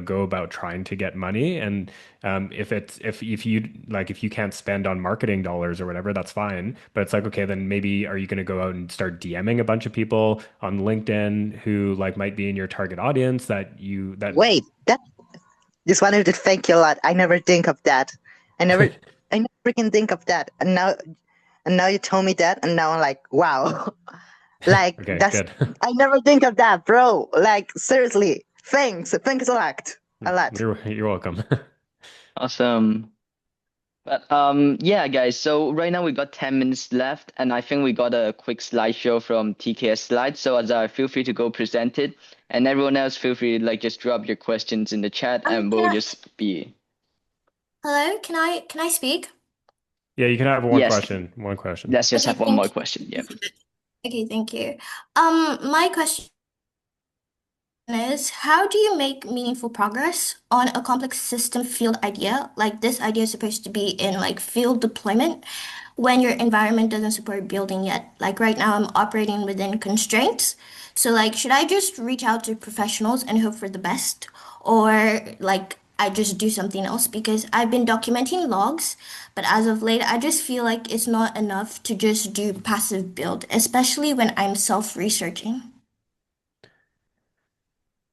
go about trying to get money? And if you can't spend on marketing dollars or whatever, that's fine. But it's like, okay, then maybe are you going to go out and start DMing a bunch of people on LinkedIn who like might be in your target audience that "Wait, that just wanted to thank you a lot. I never think of that. I never, I never freaking think of that. And now you told me that, and now I'm like, wow." Like Okay, that's good. I never think of that, bro. Like seriously, thanks a lot, a lot. You're welcome. Awesome. But yeah, guys. So right now we got 10 minutes left, and I think we got a quick slideshow from TKS Slides. So Azar, feel free to go present it, and everyone else feel free to like just drop your questions in the chat, and Can we'll I, just be hello? Can I speak? Yeah, you can have one yes. question. One question. Let's just Okay, have one thank more you. question. Yep. Okay, thank you. My question is how do you make meaningful progress on a complex system field idea? Like this idea is supposed to be in like field deployment when your environment doesn't support building yet. Like right now I'm operating within constraints. So like should I just reach out to professionals and hope for the best? Or like I just do something else because I've been documenting logs, but as of late I just feel like it's not enough to just do passive build, especially when I'm self-researching.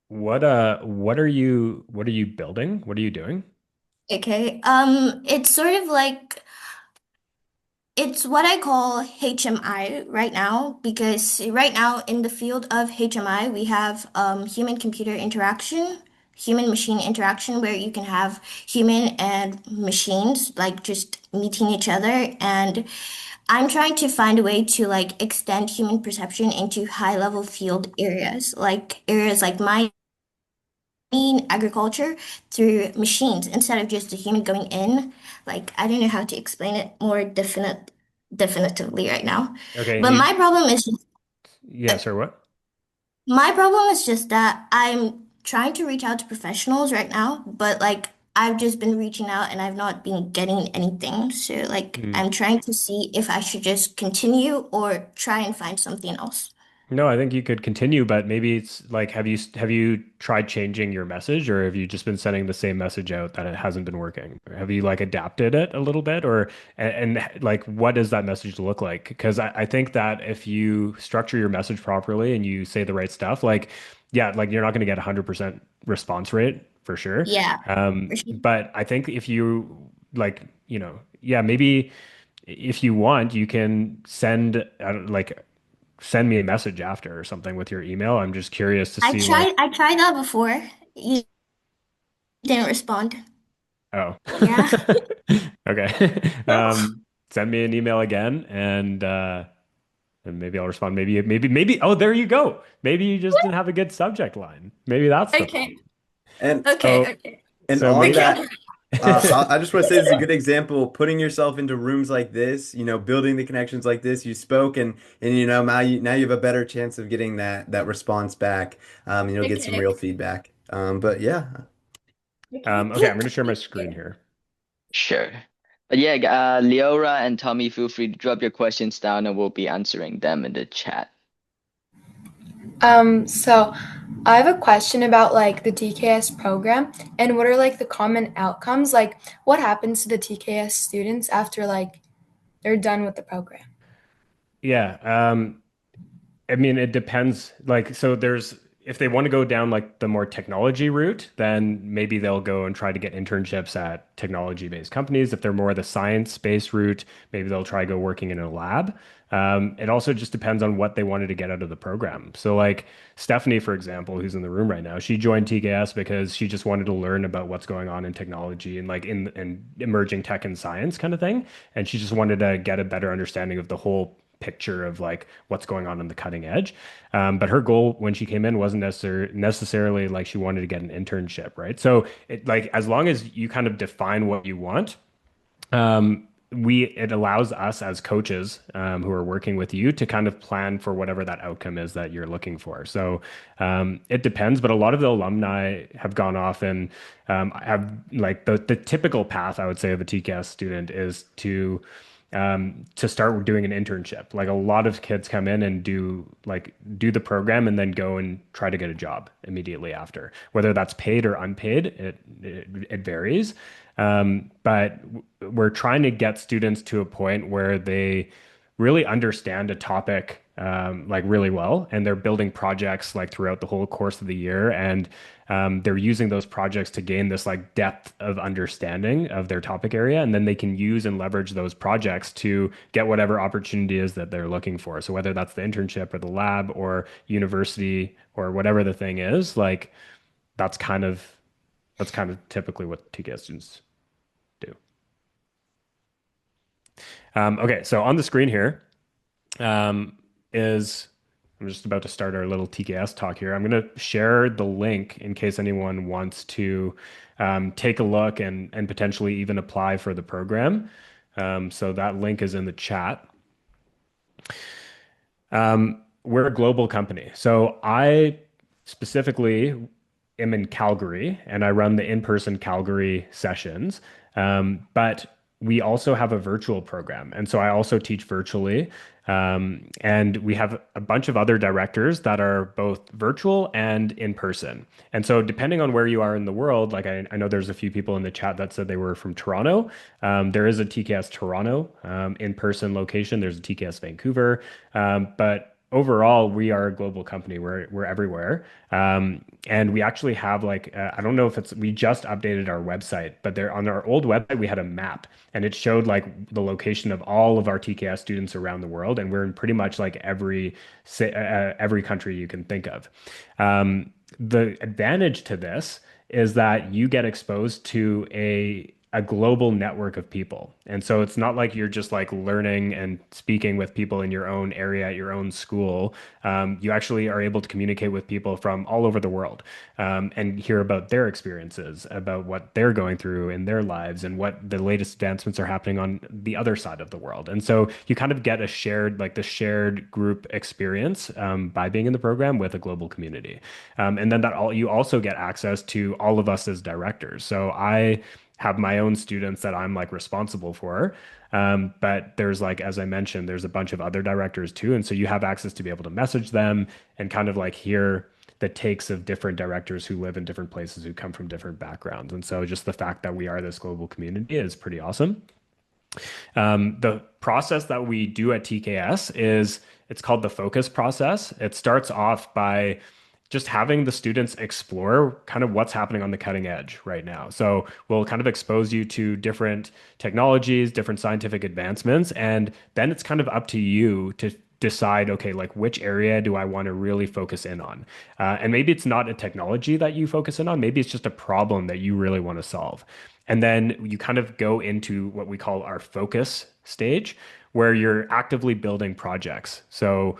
What are you building? What are you doing? Okay. It's sort of like it's what I call HMI right now because right now in the field of HMI we have human computer interaction, human machine interaction where you can have human and machines like just meeting each other and I'm trying to find a way to like extend human perception into high level field areas like mine agriculture through machines instead of just the human going in. Like I don't know how to explain it more definitively right now. Okay, and But you yeah, uh, sorry, what? my problem is just that I'm trying to reach out to professionals right now, but like I've just been reaching out and I've not been getting anything. So like Hmm. I'm trying to see if I should just continue or try and find something else. No, I think you could continue, but maybe it's like, have you tried changing your message, or have you just been sending the same message out that it hasn't been working? Or have you like adapted it a little bit, or like what does that message look like? Because I think that if you structure your message properly and you say the right stuff, like yeah, like you're not going to get 100% response rate for sure. Yeah, for sure. But I think if you like, yeah, maybe if you want, you can send me a message after or something with your email. I'm just curious to see like, I tried that before. You didn't respond. oh, Yeah. okay. Send me an email again and maybe I'll respond. Maybe. Oh, there you go. Maybe you just didn't have a good subject line. Maybe that's the Okay. problem. And Okay. So, Okay. and so on maybe, that, I just want to say this is a good example. Putting yourself into rooms like this, building the connections like this. You spoke, and now you have a better chance of getting that response back. And you'll get some Okay. real feedback. But yeah, Okay. okay, I'm going to share my Thank screen you. here. Sure. But yeah, Leora and Tommy, feel free to drop your questions down, and we'll be answering them in the chat. So I have a question about like the TKS program and what are like the common outcomes? Like what happens to the TKS students after like they're done with the program? Yeah. I mean, it depends. Like, so if they want to go down like the more technology route, then maybe they'll go and try to get internships at technology-based companies. If they're more the science-based route, maybe they'll try go working in a lab. It also just depends on what they wanted to get out of the program. So, like Stephanie, for example, who's in the room right now, she joined TKS because she just wanted to learn about what's going on in technology and like in emerging tech and science kind of thing. And she just wanted to get a better understanding of the whole picture of like what's going on the cutting edge. But her goal when she came in wasn't necessarily like she wanted to get an internship, right? So it like as long as you kind of define what you want, it allows us as coaches who are working with you to kind of plan for whatever that outcome is that you're looking for. So it depends, but a lot of the alumni have gone off and have like the typical path I would say of a TCAS student is to start doing an internship. Like a lot of kids come in and do the program and then go and try to get a job immediately after. Whether that's paid or unpaid, it varies. But we're trying to get students to a point where they really understand a topic like really well, and they're building projects like throughout the whole course of the year, and they're using those projects to gain this like depth of understanding of their topic area, and then they can use and leverage those projects to get whatever opportunity is that they're looking for. So whether that's the internship or the lab or university or whatever the thing is, like that's kind of that's kind of typically what TKS students do. Okay, so on the screen here is I'm just about to start our little TKS talk here. I'm going to share the link in case anyone wants to take a look and potentially even apply for the program. So that link is in the chat. We're a global company. So I specifically am in Calgary and I run the in-person Calgary sessions. But we also have a virtual program. And so I also teach virtually. And we have a bunch of other directors that are both virtual and in person. And so, depending on where you are in the world, like I know there's a few people in the chat that said they were from Toronto. There is a TKS Toronto in person location, there's a TKS Vancouver. But overall, we are a global company. We're everywhere, and we actually have like I don't know if it's we just updated our website, but there on our old website we had a map, and it showed like the location of all of our TKS students around the world, and we're in pretty much like every country you can think of. The advantage to this is that you get exposed to a global network of people. And so it's not like you're just like learning and speaking with people in your own area at your own school. You actually are able to communicate with people from all over the world and hear about their experiences, about what they're going through in their lives and what the latest advancements are happening on the other side of the world. And so you kind of get a shared, like the shared group experience by being in the program with a global community. And then you also get access to all of us as directors. So I have my own students that I'm like responsible for. But there's like, as I mentioned, there's a bunch of other directors too. And so you have access to be able to message them and kind of like hear the takes of different directors who live in different places, who come from different backgrounds. And so just the fact that we are this global community is pretty awesome. The process that we do at TKS is it's called the focus process. It starts off by just having the students explore kind of what's happening on the cutting edge right now. So we'll kind of expose you to different technologies, different scientific advancements, and then it's kind of up to you to decide, okay, like which area do I want to really focus in on? And maybe it's not a technology that you focus in on, maybe it's just a problem that you really want to solve. And then you kind of go into what we call our focus stage, where you're actively building projects. So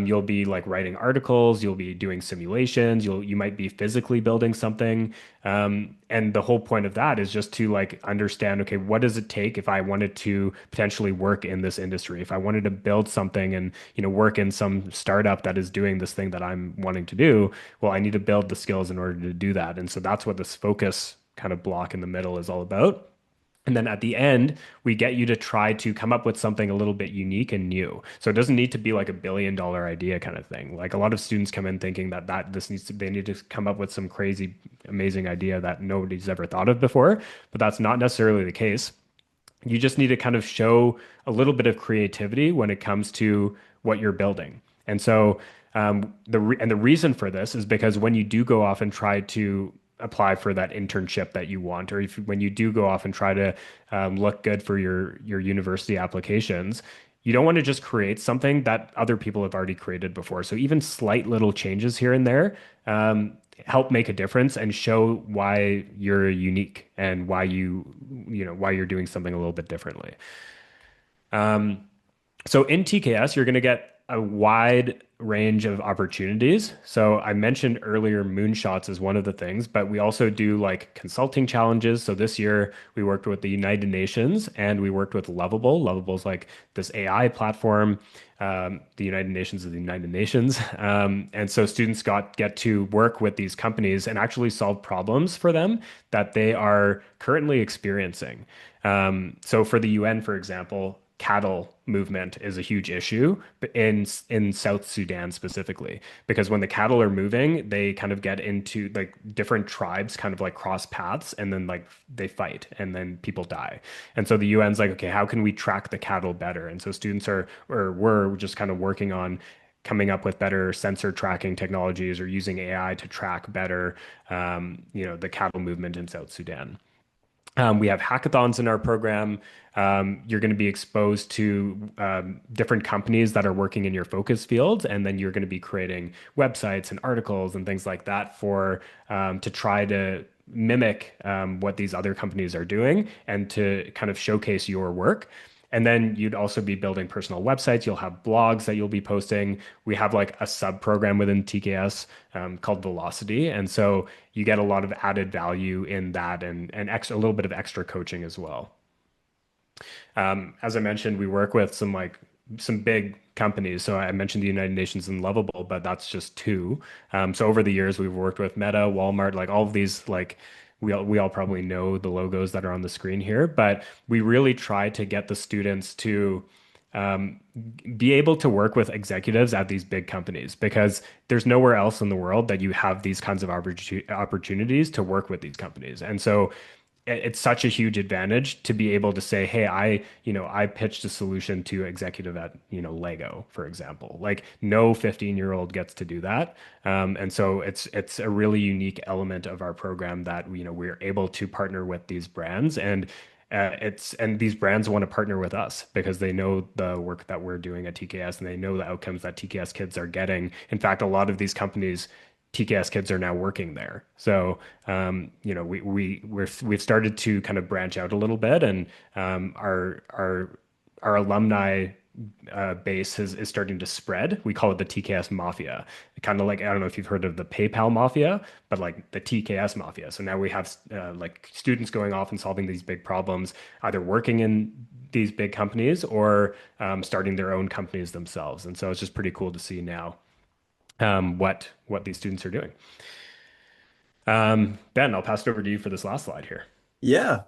you'll be like writing articles, you'll be doing simulations, you might be physically building something. And the whole point of that is just to like understand, okay, what does it take if I wanted to potentially work in this industry? If I wanted to build something and, work in some startup that is doing this thing that I'm wanting to do, well, I need to build the skills in order to do that. And so that's what this focus kind of block in the middle is all about. And then at the end, we get you to try to come up with something a little bit unique and new. So it doesn't need to be like $1 billion idea kind of thing. Like a lot of students come in thinking they need to come up with some crazy, amazing idea that nobody's ever thought of before, but that's not necessarily the case. You just need to kind of show a little bit of creativity when it comes to what you're building. And so the reason for this is because when you do go off and try to apply for that internship that you want, or when you do go off and try to look good for your university applications, you don't want to just create something that other people have already created before. So even slight little changes here and there help make a difference and show why you're unique and why why you're doing something a little bit differently. So in TKS, you're going to get a wide range of opportunities. So I mentioned earlier moonshots is one of the things, but we also do like consulting challenges. So this year we worked with the United Nations and we worked with Lovable. Lovable is like this AI platform. The United Nations is the United Nations. And so students get to work with these companies and actually solve problems for them that they are currently experiencing. So for the UN, for example, cattle movement is a huge issue in South Sudan specifically, because when the cattle are moving, they kind of get into like different tribes kind of like cross paths and then like they fight and then people die. And so the UN's like, okay, how can we track the cattle better? And so students are or we're just kind of working on coming up with better sensor tracking technologies or using AI to track better, the cattle movement in South Sudan. We have hackathons in our program. You're going to be exposed to different companies that are working in your focus fields, and then you're going to be creating websites and articles and things like that for to try to mimic what these other companies are doing and to kind of showcase your work. And then you'd also be building personal websites. You'll have blogs that you'll be posting. We have like a sub program within TKS called Velocity. And so you get a lot of added value in that and extra, a little bit of extra coaching as well. As I mentioned, we work with some big companies. So I mentioned the United Nations and Lovable, but that's just two. So over the years, we've worked with Meta, Walmart, like all of these, like we all probably know the logos that are on the screen here, but we really try to get the students to um, be able to work with executives at these big companies because there's nowhere else in the world that you have these kinds of opportunities to work with these companies. And so it's such a huge advantage to be able to say, hey, I pitched a solution to executive at, Lego, for example. Like no 15-year-old gets to do that. And so it's a really unique element of our program that, we're able to partner with these brands and these brands want to partner with us because they know the work that we're doing at TKS and they know the outcomes that TKS kids are getting. In fact, a lot of these companies TKS kids are now working there. So, we've started to kind of branch out a little bit, and our alumni base is starting to spread. We call it the TKS Mafia. Kind of like, I don't know if you've heard of the PayPal Mafia, but like the TKS Mafia. So now we have like students going off and solving these big problems, either working in these big companies or starting their own companies themselves. And so it's just pretty cool to see now what these students are doing. Ben, I'll pass it over to you for this last slide here. Yeah.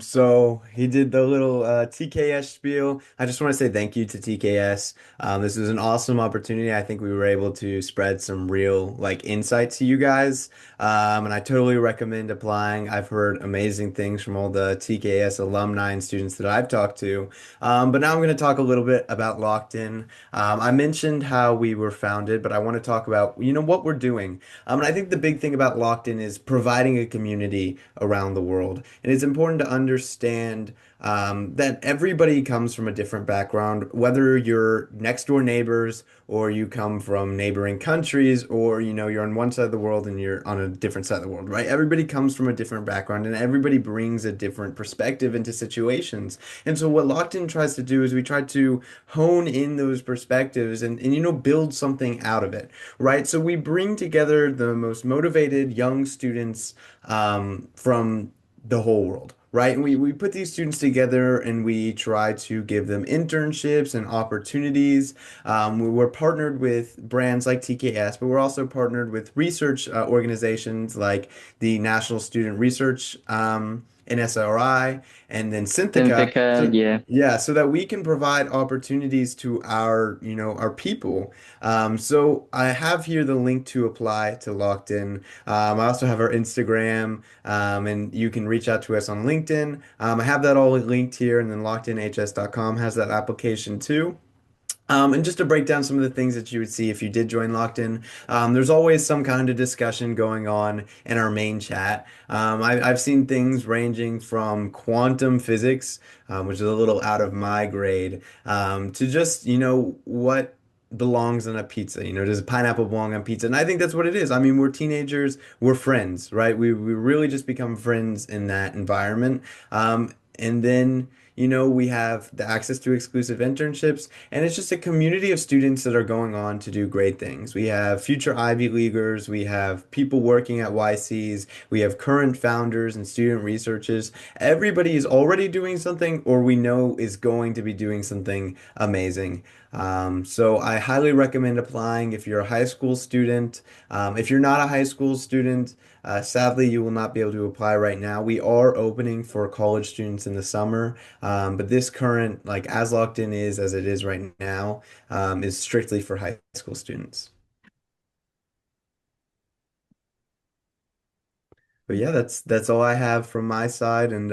So he did the little TKS spiel. I just want to say thank you to TKS. This was an awesome opportunity. I think we were able to spread some real like insight to you guys. And I totally recommend applying. I've heard amazing things from all the TKS alumni and students that I've talked to. But now I'm going to talk a little bit about Locked In. I mentioned how we were founded, but I want to talk about, what we're doing. And I think the big thing about Locked In is providing a community around the world. And it's important to understand that everybody comes from a different background, whether you're next door neighbors or you come from neighboring countries or, you're on one side of the world and you're on a different side of the world, right? Everybody comes from a different background and everybody brings a different perspective into situations. And so what Locked In tries to do is we try to hone in those perspectives and build something out of it, right? So we bring together the most motivated young students from the whole world, right? And we put these students together and we try to give them internships and opportunities. We're partnered with brands like TKS, but we're also partnered with research organizations like the National Student Research NSRI and then Syntheca. Synthetica, So yeah. yeah, so that we can provide opportunities to our people. So I have here the link to apply to Locked In. I also have our Instagram, and you can reach out to us on LinkedIn. I have that all linked here, and then lockedinhs.com has that application too. And just to break down some of the things that you would see if you did join Locked In, there's always some kind of discussion going on in our main chat. I've seen things ranging from quantum physics, which is a little out of my grade, to just, what belongs on a pizza. Does pineapple belong on pizza? And I think that's what it is. I mean, we're teenagers, we're friends, right? We really just become friends in that environment. And then we have the access to exclusive internships, and it's just a community of students that are going on to do great things. We have future Ivy Leaguers, we have people working at YCs, we have current founders and student researchers. Everybody is already doing something, or we know is going to be doing something amazing. So I highly recommend applying if you're a high school student. If you're not a high school student, sadly, you will not be able to apply right now. We are opening for college students in the summer, but this current, like as locked in is as it is right now, is strictly for high school students. But yeah, that's all I have from my side, and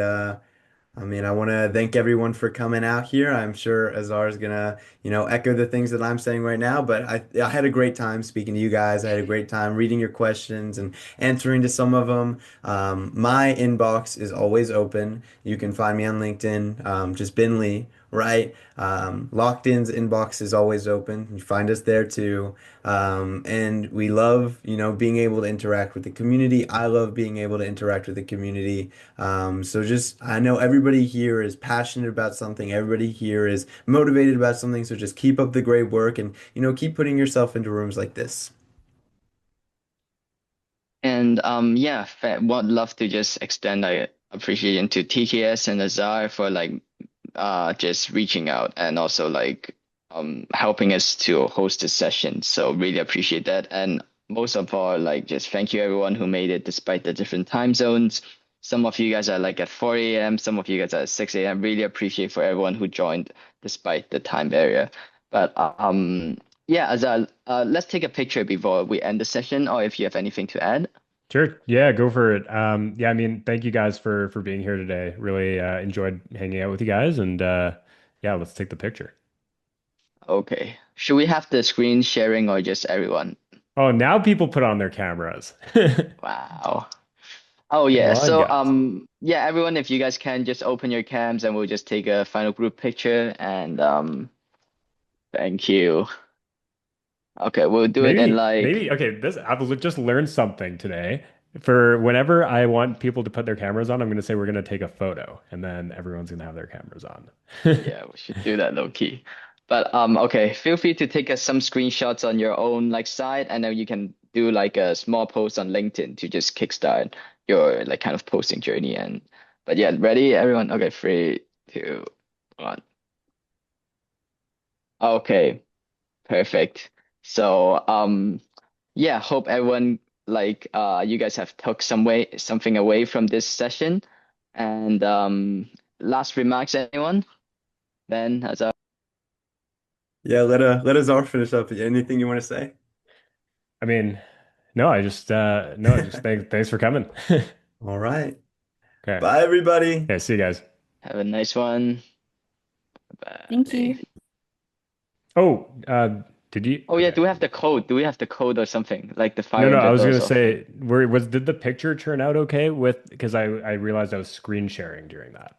I mean, I want to thank everyone for coming out here. I'm sure Azar is gonna, echo the things that I'm saying right now. But I had a great time speaking to you guys. I had a great time reading your questions and answering to some of them. My inbox is always open. You can find me on LinkedIn, just Bin Lee, right? Locked In's inbox is always open. You find us there too. And we love, being able to interact with the community. I love being able to interact with the community. So just, I know everybody here is passionate about something. Everybody here is motivated about something. So just keep up the great work and, keep putting yourself into rooms like this. And yeah, would love to just extend like appreciation to TKS and Azar for like just reaching out and also like helping us to host this session. So really appreciate that. And most of all, like just thank you everyone who made it despite the different time zones. Some of you guys are like at 4 a.m., some of you guys are at 6 a.m. Really appreciate for everyone who joined despite the time barrier. But yeah, Azar, let's take a picture before we end the session, or if you have anything to add. Sure. Yeah, go for it. Yeah, I mean, thank you guys for being here today. Really enjoyed hanging out with you guys, and yeah, let's take the picture. Okay. Should we have the screen sharing or just everyone? Oh, now people put on their cameras. Wow. Oh Come yeah. on, So guys. yeah, everyone, if you guys can just open your cams and we'll just take a final group picture and thank you. Okay, we'll do it in like Okay, this I've just learned something today. For whenever I want people to put their cameras on, I'm going to say we're going to take a photo, and then everyone's going to have their cameras on. yeah, we should do that low key. But okay, feel free to take some screenshots on your own like side and then you can do like a small post on LinkedIn to just kickstart your like kind of posting journey and but yeah, ready everyone? Okay, 3, 2, 1. Okay. Perfect. So, yeah, hope everyone like you guys have took something away from this session. And last remarks, anyone? Ben, as Yeah, let Azar finish up. Anything you want to say? I mean, no, I just no, just thanks for coming. All right. Okay. Bye, everybody. Okay, see you guys. have a nice one. Thank Bye. you. Oh, did you? Oh yeah, Okay. do we have the code? Do we have the code or something like the No, fire no, I was gonna injectors or say, did the picture turn out okay with, because I realized I was screen sharing during that.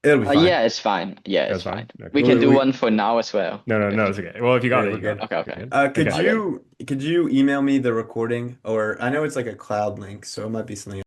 It'll be fine. yeah, it's fine. Yeah, That it's was fine. fine. Okay. We can do We one for now as well. No, no, no, it's okay. Well, if you got Yeah, it, we're you got good. it. Okay, You're okay. good. Could Okay. Okay. you email me the recording, or I know it's like a cloud link, so it might be something